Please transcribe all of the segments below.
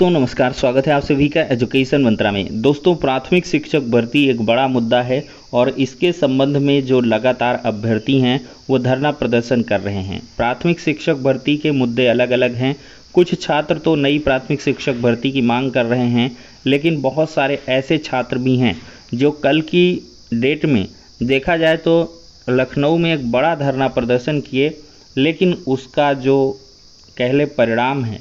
दोस्तों नमस्कार, स्वागत है आप सभी का एजुकेशन मंत्रा में। दोस्तों प्राथमिक शिक्षक भर्ती एक बड़ा मुद्दा है और इसके संबंध में जो लगातार अभ्यर्थी हैं वो धरना प्रदर्शन कर रहे हैं। प्राथमिक शिक्षक भर्ती के मुद्दे अलग अलग हैं। कुछ छात्र तो नई प्राथमिक शिक्षक भर्ती की मांग कर रहे हैं, लेकिन बहुत सारे ऐसे छात्र भी हैं जो कल की डेट में देखा जाए तो लखनऊ में एक बड़ा धरना प्रदर्शन किए, लेकिन उसका जो कहले परिणाम है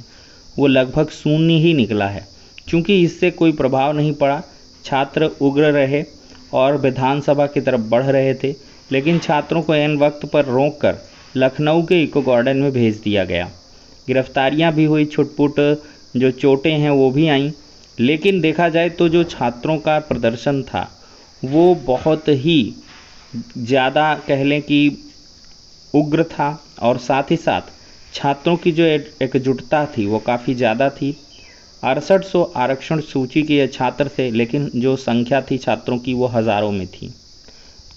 वो लगभग शून्य ही निकला है, क्योंकि इससे कोई प्रभाव नहीं पड़ा। छात्र उग्र रहे और विधानसभा की तरफ बढ़ रहे थे, लेकिन छात्रों को ऐन वक्त पर रोककर लखनऊ के इको गार्डन में भेज दिया गया। गिरफ्तारियां भी हुई, छुटपुट जो चोटें हैं वो भी आईं, लेकिन देखा जाए तो जो छात्रों का प्रदर्शन था वो बहुत ही ज़्यादा कह लें कि उग्र था और साथ ही साथ छात्रों की जो एकजुटता थी वो काफ़ी ज़्यादा थी। 6800 आरक्षण सूची के ये छात्र थे, लेकिन जो संख्या थी छात्रों की वो हज़ारों में थी।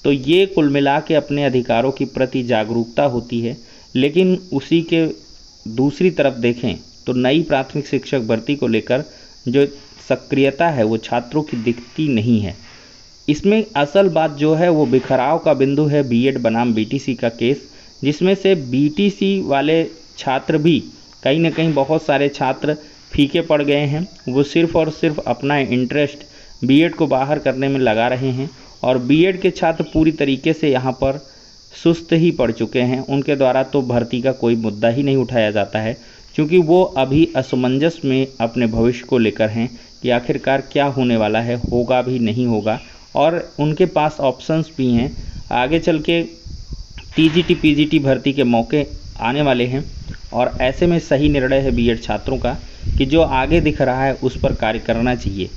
तो ये कुल मिला के अपने अधिकारों की प्रति जागरूकता होती है, लेकिन उसी के दूसरी तरफ देखें तो नई प्राथमिक शिक्षक भर्ती को लेकर जो सक्रियता है वो छात्रों की दिखती नहीं है। इसमें असल बात जो है वो बिखराव का बिंदु है बीएड बनाम बीटीसी का केस, जिसमें से बीटीसी वाले छात्र भी कहीं ना कहीं बहुत सारे छात्र फीके पड़ गए हैं। वो सिर्फ़ और सिर्फ अपना इंटरेस्ट बीएड को बाहर करने में लगा रहे हैं और बीएड के छात्र पूरी तरीके से यहाँ पर सुस्त ही पड़ चुके हैं। उनके द्वारा तो भर्ती का कोई मुद्दा ही नहीं उठाया जाता है, क्योंकि वो अभी असमंजस में अपने भविष्य को लेकर हैं कि आखिरकार क्या होने वाला है, होगा भी नहीं होगा। और उनके पास ऑप्शंस भी हैं, आगे चल के टीजीटी पीजीटी भर्ती के मौके आने वाले हैं और ऐसे में सही निर्णय है बीएड छात्रों का कि जो आगे दिख रहा है उस पर कार्य करना चाहिए।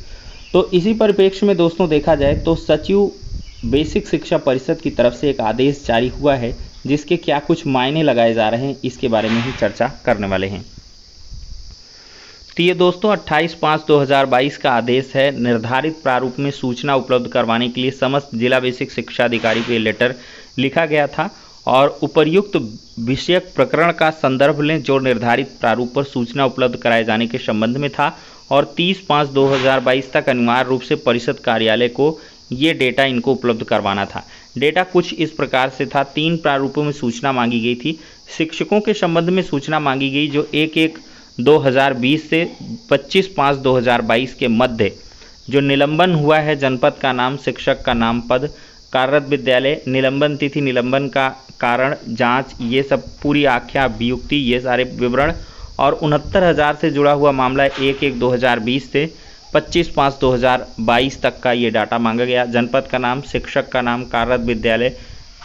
तो इसी परिप्रेक्ष्य में दोस्तों देखा जाए तो सचिव बेसिक शिक्षा परिषद की तरफ से एक आदेश जारी हुआ है, जिसके क्या कुछ मायने लगाए जा रहे हैं इसके बारे में ही चर्चा करने वाले हैं। तो ये दोस्तों 28/5/2022 का आदेश है। निर्धारित प्रारूप में सूचना उपलब्ध करवाने के लिए समस्त जिला बेसिक शिक्षा अधिकारी को ये लेटर लिखा गया था और उपर्युक्त विषयक प्रकरण का संदर्भ लें जो निर्धारित प्रारूप पर सूचना उपलब्ध कराए जाने के संबंध में था और 30/5/2022 तक अनिवार्य रूप से परिषद कार्यालय को ये डेटा इनको उपलब्ध करवाना था। डेटा कुछ इस प्रकार से था। 3 प्रारूपों में सूचना मांगी गई थी। शिक्षकों के संबंध में सूचना मांगी गई जो 1/1/2020 से 25/5/2022 के मध्य जो निलंबन हुआ है, जनपद का नाम, शिक्षक का नाम, पद, कार्यरत विद्यालय, निलंबन तिथि, निलंबन का कारण, जांच, ये सब पूरी आख्या, अभियुक्ति, ये सारे विवरण और 69,000 से जुड़ा हुआ मामला 1/1/2020 से 25/5/2022 तक का ये डाटा मांगा गया। जनपद का नाम, शिक्षक का नाम, कार्यरत विद्यालय,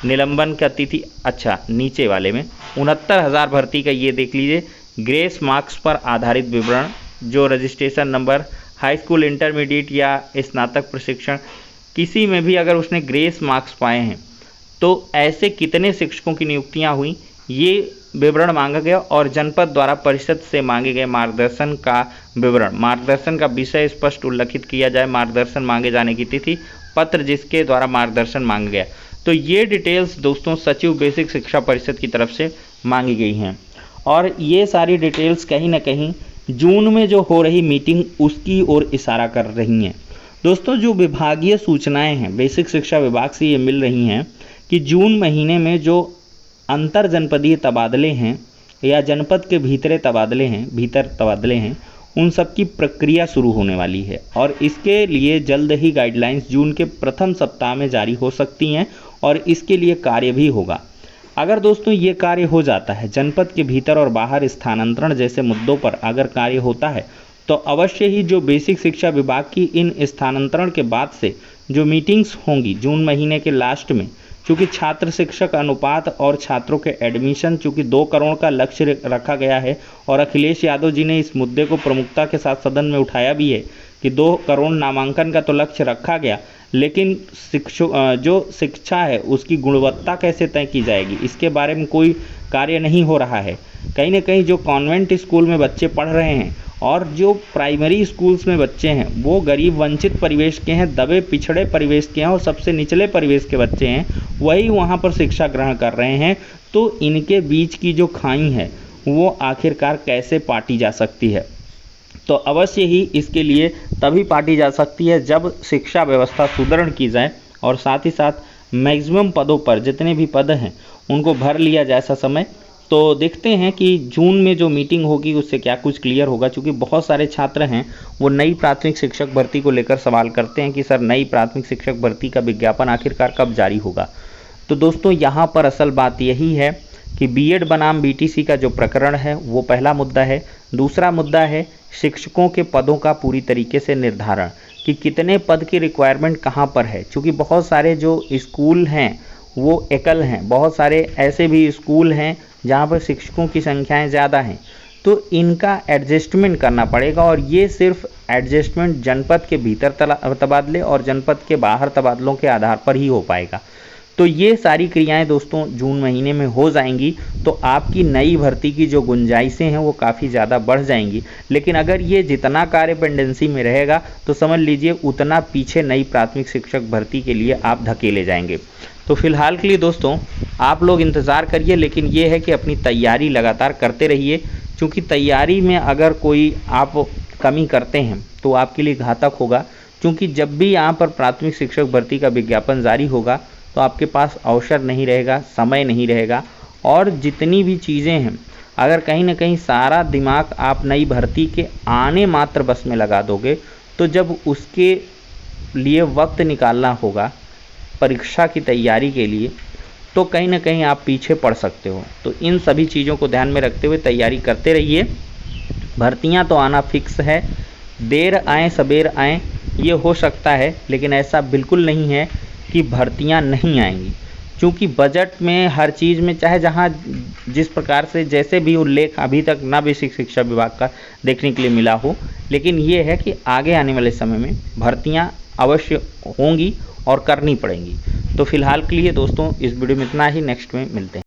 निलंबन का तिथि। अच्छा, नीचे वाले में 69,000 भर्ती का ये देख लीजिए, ग्रेस मार्क्स पर आधारित विवरण, जो registration number, high school, intermediate या स्नातक प्रशिक्षण, किसी में भी अगर उसने ग्रेस मार्क्स पाए हैं तो ऐसे कितने शिक्षकों की नियुक्तियां हुई ये विवरण मांगा गया और जनपद द्वारा परिषद से मांगे गए मार्गदर्शन का विवरण, मार्गदर्शन का विषय स्पष्ट उल्लिखित किया जाए, मार्गदर्शन मांगे जाने की तिथि, पत्र जिसके द्वारा मार्गदर्शन मांगा गया। तो ये डिटेल्स दोस्तों सचिव बेसिक शिक्षा परिषद की तरफ से मांगी गई हैं और ये सारी डिटेल्स कहीं ना कहीं जून में जो हो रही मीटिंग उसकी ओर इशारा कर रही हैं। दोस्तों जो विभागीय सूचनाएं हैं बेसिक शिक्षा विभाग से ये मिल रही हैं कि जून महीने में जो अंतर जनपदीय तबादले हैं या जनपद के भीतर तबादले हैं उन सब की प्रक्रिया शुरू होने वाली है और इसके लिए जल्द ही गाइडलाइंस जून के प्रथम सप्ताह में जारी हो सकती हैं और इसके लिए कार्य भी होगा। अगर दोस्तों ये कार्य हो जाता है, जनपद के भीतर और बाहर स्थानांतरण जैसे मुद्दों पर अगर कार्य होता है तो अवश्य ही जो बेसिक शिक्षा विभाग की इन स्थानांतरण के बाद से जो मीटिंग्स होंगी जून महीने के लास्ट में, चूँकि छात्र शिक्षक अनुपात और छात्रों के एडमिशन चूँकि 2 करोड़ का लक्ष्य रखा गया है और अखिलेश यादव जी ने इस मुद्दे को प्रमुखता के साथ सदन में उठाया भी है कि 2 करोड़ नामांकन का तो लक्ष्य रखा गया, लेकिन जो शिक्षा है उसकी गुणवत्ता कैसे तय की जाएगी इसके बारे में कोई कार्य नहीं हो रहा है। कहीं ना कहीं जो कॉन्वेंट स्कूल में बच्चे पढ़ रहे हैं और जो प्राइमरी स्कूल्स में बच्चे हैं वो गरीब वंचित परिवेश के हैं, दबे पिछड़े परिवेश के हैं और सबसे निचले परिवेश के बच्चे हैं, वही वहाँ पर शिक्षा ग्रहण कर रहे हैं। तो इनके बीच की जो खाई है वो आखिरकार कैसे पाटी जा सकती है। तो अवश्य ही इसके लिए तभी पार्टी जा सकती है जब शिक्षा व्यवस्था सुदृढ़ की जाए और साथ ही साथ मैक्सिमम पदों पर जितने भी पद हैं उनको भर लिया जाए ऐसा समय। तो देखते हैं कि जून में जो मीटिंग होगी उससे क्या कुछ क्लियर होगा, क्योंकि बहुत सारे छात्र हैं वो नई प्राथमिक शिक्षक भर्ती को लेकर सवाल करते हैं कि सर नई प्राथमिक शिक्षक भर्ती का विज्ञापन आखिरकार कब जारी होगा। तो दोस्तों यहाँ पर असल बात यही है कि बीएड बनाम बीटीसी का जो प्रकरण है वो पहला मुद्दा है। दूसरा मुद्दा है शिक्षकों के पदों का पूरी तरीके से निर्धारण कि कितने पद की रिक्वायरमेंट कहाँ पर है, क्योंकि बहुत सारे जो स्कूल हैं वो एकल हैं, बहुत सारे ऐसे भी स्कूल हैं जहाँ पर शिक्षकों की संख्याएं ज़्यादा हैं। तो इनका एडजस्टमेंट करना पड़ेगा और ये सिर्फ एडजस्टमेंट जनपद के भीतर तबादले और जनपद के बाहर तबादलों के आधार पर ही हो पाएगा। तो ये सारी क्रियाएं दोस्तों जून महीने में हो जाएंगी तो आपकी नई भर्ती की जो गुंजाइशें हैं वो काफ़ी ज़्यादा बढ़ जाएंगी। लेकिन अगर ये जितना कार्य पेंडेंसी में रहेगा तो समझ लीजिए उतना पीछे नई प्राथमिक शिक्षक भर्ती के लिए आप धकेले जाएंगे। तो फिलहाल के लिए दोस्तों आप लोग इंतज़ार करिए, लेकिन ये है कि अपनी तैयारी लगातार करते रहिए, क्योंकि तैयारी में अगर कोई आप कमी करते हैं तो आपके लिए घातक होगा। क्योंकि जब भी यहाँ पर प्राथमिक शिक्षक भर्ती का विज्ञापन जारी होगा तो आपके पास अवसर नहीं रहेगा, समय नहीं रहेगा, और जितनी भी चीज़ें हैं अगर कहीं ना कहीं सारा दिमाग आप नई भर्ती के आने मात्र बस में लगा दोगे तो जब उसके लिए वक्त निकालना होगा परीक्षा की तैयारी के लिए तो कहीं ना कहीं आप पीछे पड़ सकते हो। तो इन सभी चीज़ों को ध्यान में रखते हुए तैयारी करते रहिए। भर्तियां तो आना फिक्स है, देर आए सबेर आए ये हो सकता है, लेकिन ऐसा बिल्कुल नहीं है कि भर्तियां नहीं आएंगी, क्योंकि बजट में हर चीज़ में चाहे जहां जिस प्रकार से जैसे भी उल्लेख अभी तक ना बेसिक शिक्षा विभाग का देखने के लिए मिला हो, लेकिन ये है कि आगे आने वाले समय में भर्तियां अवश्य होंगी और करनी पड़ेंगी। तो फिलहाल के लिए दोस्तों इस वीडियो में इतना ही, नेक्स्ट में मिलते हैं।